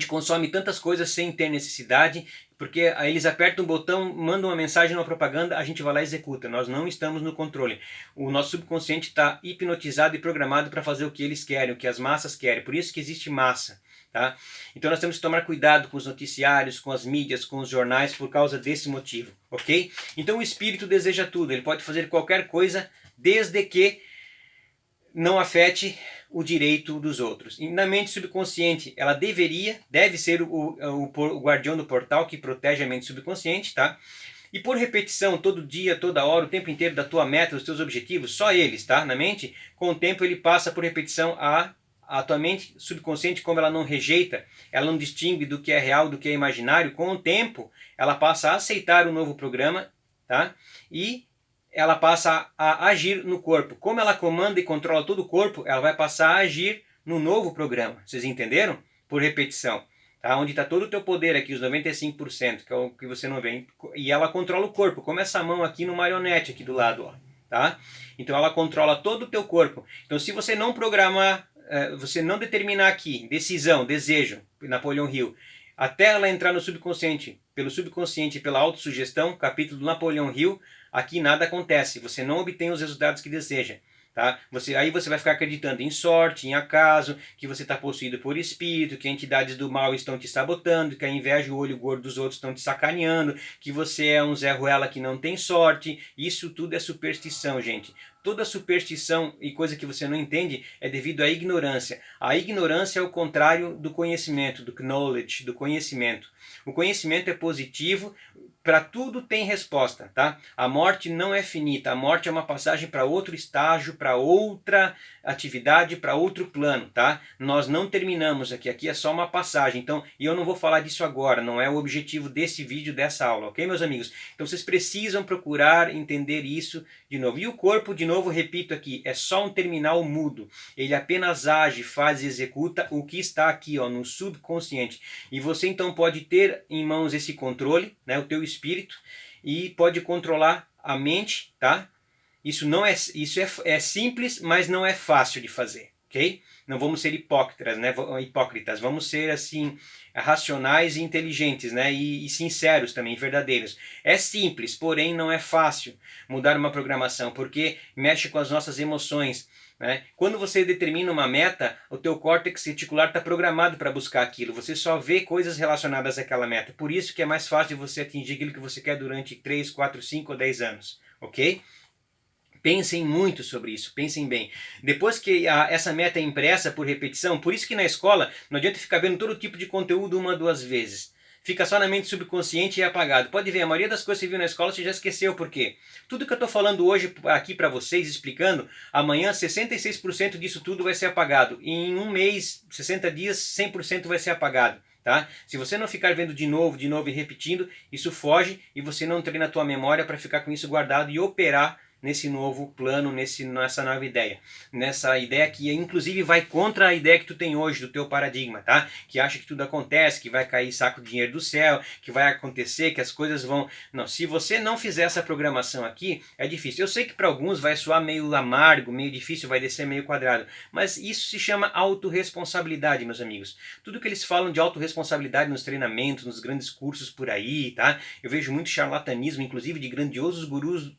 consome tantas coisas sem ter necessidade, porque aí eles apertam um botão, mandam uma mensagem, uma propaganda, a gente vai lá e executa. Nós não estamos no controle. O nosso subconsciente está hipnotizado e programado para fazer o que eles querem, o que as massas querem. Por isso que existe massa. Tá? Então nós temos que tomar cuidado com os noticiários, com as mídias, com os jornais, por causa desse motivo. Ok? Então o espírito deseja tudo. Ele pode fazer qualquer coisa, desde que não afete o direito dos outros. E na mente subconsciente, ela deve ser o guardião do portal que protege a mente subconsciente, tá? E por repetição, todo dia, toda hora, o tempo inteiro da tua meta, dos teus objetivos, só eles, tá? Na mente, com o tempo ele passa por repetição a tua mente subconsciente, como ela não rejeita, ela não distingue do que é real, do que é imaginário, com o tempo ela passa a aceitar o novo programa, tá? E ela passa a agir no corpo. Como ela comanda e controla todo o corpo, ela vai passar a agir no novo programa. Vocês entenderam? Por repetição. Tá? Onde está todo o teu poder aqui, os 95%, que é o que você não vê. E ela controla o corpo, como essa mão aqui no marionete aqui do lado. Ó. Tá? Então ela controla todo o teu corpo. Então se você não programar, você não determinar aqui, decisão, desejo, Napoleão Hill, até ela entrar no subconsciente, e pela autossugestão, capítulo do Napoleão Hill, aqui nada acontece, você não obtém os resultados que deseja. Tá? Aí você vai ficar acreditando em sorte, em acaso, que você está possuído por espírito, que entidades do mal estão te sabotando, que a inveja e o olho gordo dos outros estão te sacaneando, que você é um Zé Ruela que não tem sorte. Isso tudo é superstição, gente. Toda superstição e coisa que você não entende é devido à ignorância. A ignorância é o contrário do conhecimento, do knowledge, do conhecimento. O conhecimento é positivo, para tudo tem resposta, tá? A morte não é finita, a morte é uma passagem para outro estágio, para outra atividade, para outro plano, tá? Nós não terminamos aqui é só uma passagem, então, e eu não vou falar disso agora, não é o objetivo desse vídeo, dessa aula, ok, meus amigos? Então vocês precisam procurar entender isso de novo. E o corpo, de novo, repito aqui, é só um terminal mudo, ele apenas age, faz e executa o que está aqui, ó, no subconsciente, e você então pode ter em mãos esse controle, né, o teu espírito, e pode controlar a mente, tá? Isso é simples, mas não é fácil de fazer, ok? Não vamos ser hipócritas, né? Hipócritas, vamos ser assim racionais e inteligentes, né? E sinceros também, verdadeiros. É simples, porém não é fácil mudar uma programação, porque mexe com as nossas emoções. Né? Quando você determina uma meta, o teu córtex reticular está programado para buscar aquilo. Você só vê coisas relacionadas àquela meta. Por isso que é mais fácil de você atingir aquilo que você quer durante 3, 4, 5 ou 10 anos. Ok? Pensem muito sobre isso, pensem bem. Depois que essa meta é impressa por repetição, por isso que na escola não adianta ficar vendo todo tipo de conteúdo uma, duas vezes. Fica só na mente subconsciente e é apagado. Pode ver, a maioria das coisas que você viu na escola você já esqueceu por quê. Tudo que eu estou falando hoje aqui para vocês, explicando, amanhã 66% disso tudo vai ser apagado. E em um mês, 60 dias, 100% vai ser apagado. Tá? Se você não ficar vendo de novo e repetindo, isso foge e você não treina a tua memória para ficar com isso guardado e operar nesse novo plano, nessa nova ideia. Nessa ideia que inclusive vai contra a ideia que tu tem hoje do teu paradigma, tá? Que acha que tudo acontece, que vai cair saco de dinheiro do céu, que vai acontecer, que as coisas vão... Não, se você não fizer essa programação aqui, é difícil. Eu sei que para alguns vai soar meio amargo, meio difícil, vai descer meio quadrado, mas isso se chama autorresponsabilidade, meus amigos. Tudo que eles falam de autorresponsabilidade nos treinamentos, nos grandes cursos por aí, tá? Eu vejo muito charlatanismo, inclusive de grandiosos gurus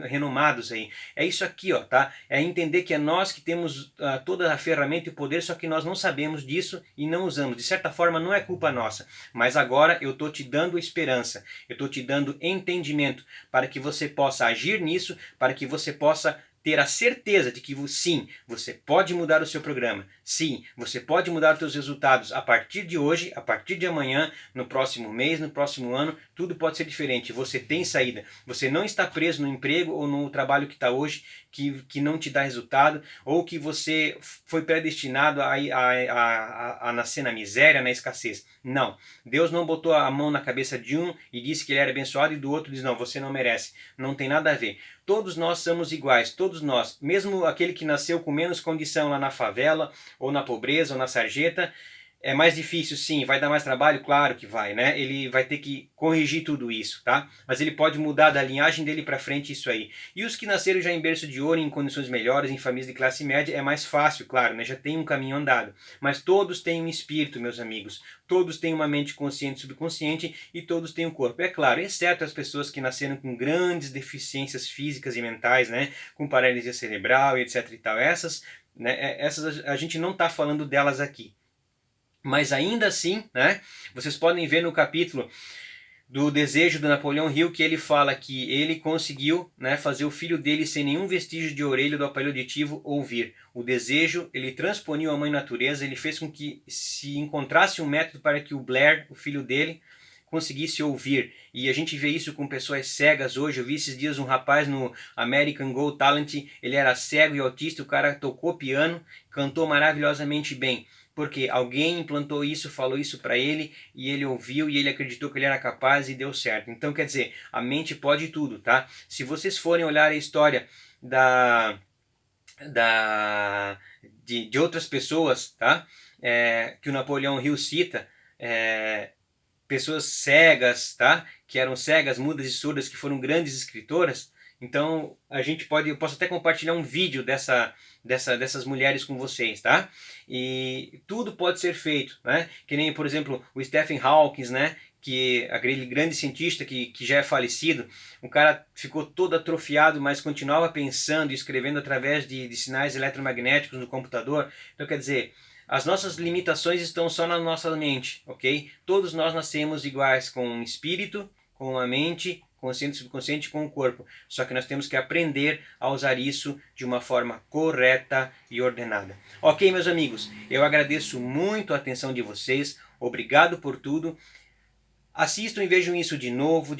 renomados aí. É isso aqui, ó, tá? É entender que é nós que temos toda a ferramenta e o poder, só que nós não sabemos disso e não usamos. De certa forma, não é culpa nossa. Mas agora eu tô te dando esperança. Eu tô te dando entendimento para que você possa agir nisso, para que você possa ter a certeza de que sim, você pode mudar o seu programa. Sim, você pode mudar os seus resultados a partir de hoje, a partir de amanhã, no próximo mês, no próximo ano, tudo pode ser diferente. Você tem saída. Você não está preso no emprego ou no trabalho que está hoje, que não te dá resultado, ou que você foi predestinado a nascer na miséria, na escassez. Não. Deus não botou a mão na cabeça de um e disse que ele era abençoado e do outro diz, não, você não merece. Não tem nada a ver. Todos nós somos iguais, todos nós. Mesmo aquele que nasceu com menos condição lá na favela, ou na pobreza, ou na sarjeta, é mais difícil, sim. Vai dar mais trabalho? Claro que vai, né? Ele vai ter que corrigir tudo isso, tá? Mas ele pode mudar da linhagem dele para frente isso aí. E os que nasceram já em berço de ouro, em condições melhores, em famílias de classe média, é mais fácil, claro, né? Já tem um caminho andado. Mas todos têm um espírito, meus amigos. Todos têm uma mente consciente e subconsciente e todos têm um corpo. É claro, exceto as pessoas que nasceram com grandes deficiências físicas e mentais, né? Com paralisia cerebral e etc e tal. Essas a gente não está falando delas aqui. Mas ainda assim, né, vocês podem ver no capítulo do Desejo do Napoleão Hill que ele fala que ele conseguiu, né, fazer o filho dele sem nenhum vestígio de orelha do aparelho auditivo ouvir. O desejo, ele transponiu a mãe natureza, ele fez com que se encontrasse um método para que o Blair, o filho dele, conseguisse ouvir. E a gente vê isso com pessoas cegas hoje. Eu vi esses dias um rapaz no American Got Talent, ele era cego e autista, o cara tocou piano, cantou maravilhosamente bem. Porque alguém implantou isso, falou isso para ele, e ele ouviu, e ele acreditou que ele era capaz e deu certo. Então, quer dizer, a mente pode tudo, tá? Se vocês forem olhar a história de outras pessoas, tá? Que o Napoleão Hill cita, pessoas cegas, tá? Que eram cegas, mudas e surdas, que foram grandes escritoras. Então eu posso até compartilhar um vídeo dessas mulheres com vocês, tá? E tudo pode ser feito, né? Que nem, por exemplo, o Stephen Hawking, né? Que aquele grande cientista que já é falecido, o cara ficou todo atrofiado, mas continuava pensando e escrevendo através de sinais eletromagnéticos no computador. Então, quer dizer, as nossas limitações estão só na nossa mente, ok? Todos nós nascemos iguais, com um espírito, com uma mente consciente e subconsciente com o corpo. Só que nós temos que aprender a usar isso de uma forma correta e ordenada. Ok, meus amigos, eu agradeço muito a atenção de vocês, obrigado por tudo. Assistam e vejam isso de novo,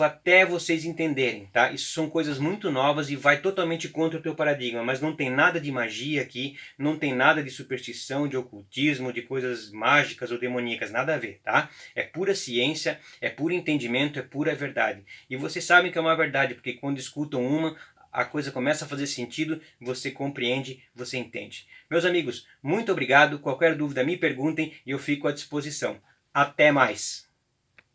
até vocês entenderem, tá? Isso são coisas muito novas e vai totalmente contra o teu paradigma, mas não tem nada de magia aqui, não tem nada de superstição, de ocultismo, de coisas mágicas ou demoníacas, nada a ver, tá? É pura ciência, é puro entendimento, é pura verdade. E vocês sabem que é uma verdade, porque quando escutam uma, a coisa começa a fazer sentido, você compreende, você entende. Meus amigos, muito obrigado. Qualquer dúvida me perguntem e eu fico à disposição. Até mais!